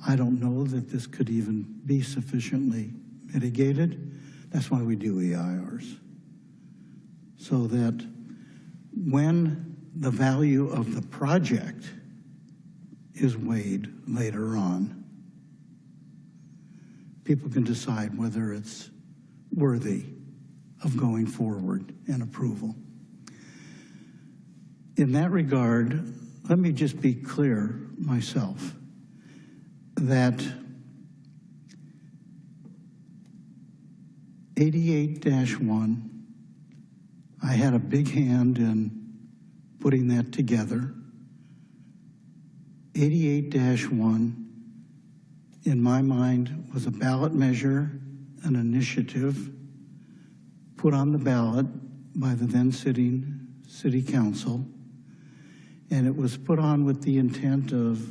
I don't know that this could even be sufficiently mitigated. That's why we do EIRs. So that when the value of the project is weighed later on, people can decide whether it's worthy of going forward and approval. In that regard, let me just be clear myself that 88-1, I had a big hand in putting that together. 88-1, in my mind, was a ballot measure, an initiative put on the ballot by the then sitting city council, and it was put on with the intent of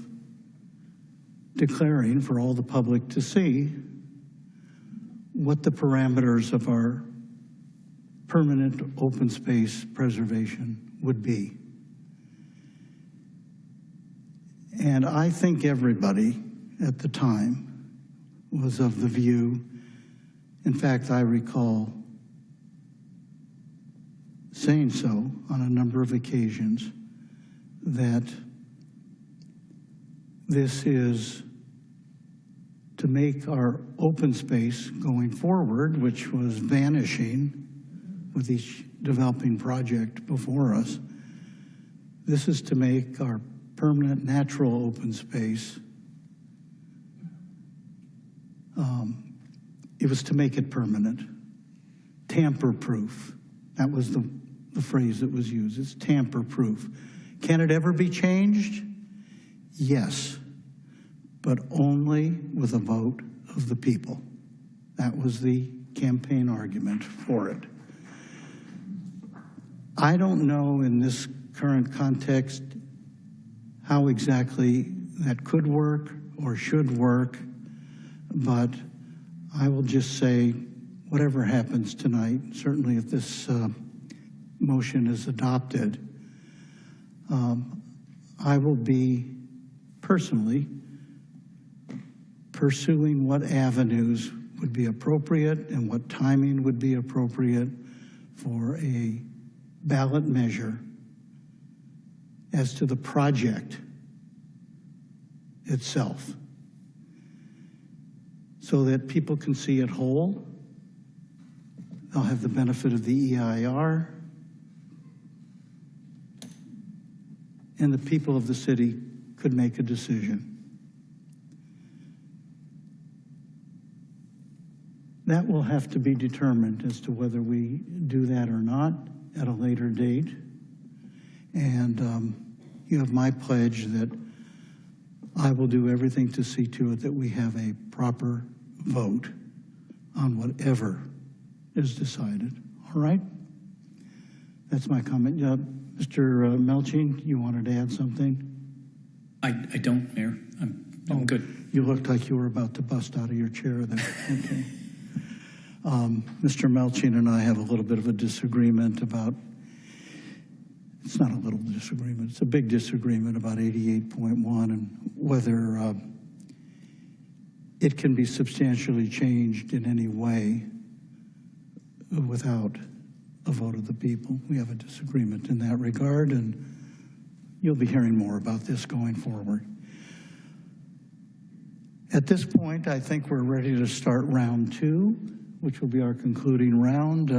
declaring for all the public to see what the parameters of our permanent open space preservation would be. And I think everybody at the time was of the view, in fact, I recall saying so on a number of occasions, that this is to make our open space going forward, which was vanishing with each developing project before us. This is to make our permanent natural open space, it was to make it permanent, tamper-proof. That was the phrase that was used. It's tamper-proof. Can it ever be changed? Yes, but only with a vote of the people. That was the campaign argument for it. I don't know in this current context how exactly that could work or should work, but I will just say whatever happens tonight, certainly if this motion is adopted, I will be personally pursuing what avenues would be appropriate and what timing would be appropriate for a ballot measure as to the project itself, so that people can see it whole. They'll have the benefit of the EIR, and the people of the city could make a decision. That will have to be determined as to whether we do that or not at a later date. And you have my pledge that I will do everything to see to it that we have a proper vote on whatever is decided. All right? That's my comment. Mr. Melching, you wanted to add something? I don't, Mayor. I'm good. You looked like you were about to bust out of your chair there. Okay. Mr. Melching and I have a little bit of a disagreement about, it's not a little disagreement, it's a big disagreement about 88.1 and whether it can be substantially changed in any way without a vote of the people. We have a disagreement in that regard, and you'll be hearing more about this going forward. At this point, I think we're ready to start round two, which will be our concluding round.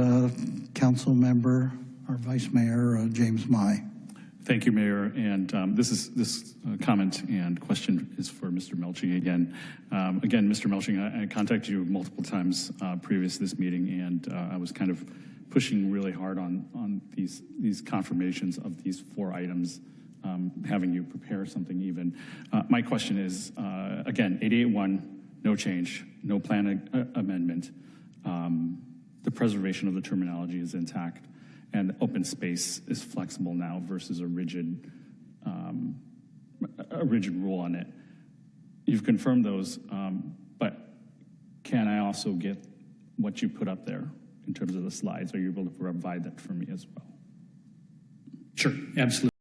Council member, our Vice Mayor, James Mai. Thank you, Mayor. And this comment and question is for Mr. Melching again. Again, Mr. Melching, I contacted you multiple times previous to this meeting, and I was kind of pushing really hard on these confirmations of these 4 items, having you prepare something even. My question is, again, 88.1, no change, no plan amendment. The preservation of the terminology is intact, and open space is flexible now versus a rigid rule on it. You've confirmed those, but can I also get what you put up there in terms of the slides? Are you able to provide that for me as well? Sure, absolutely.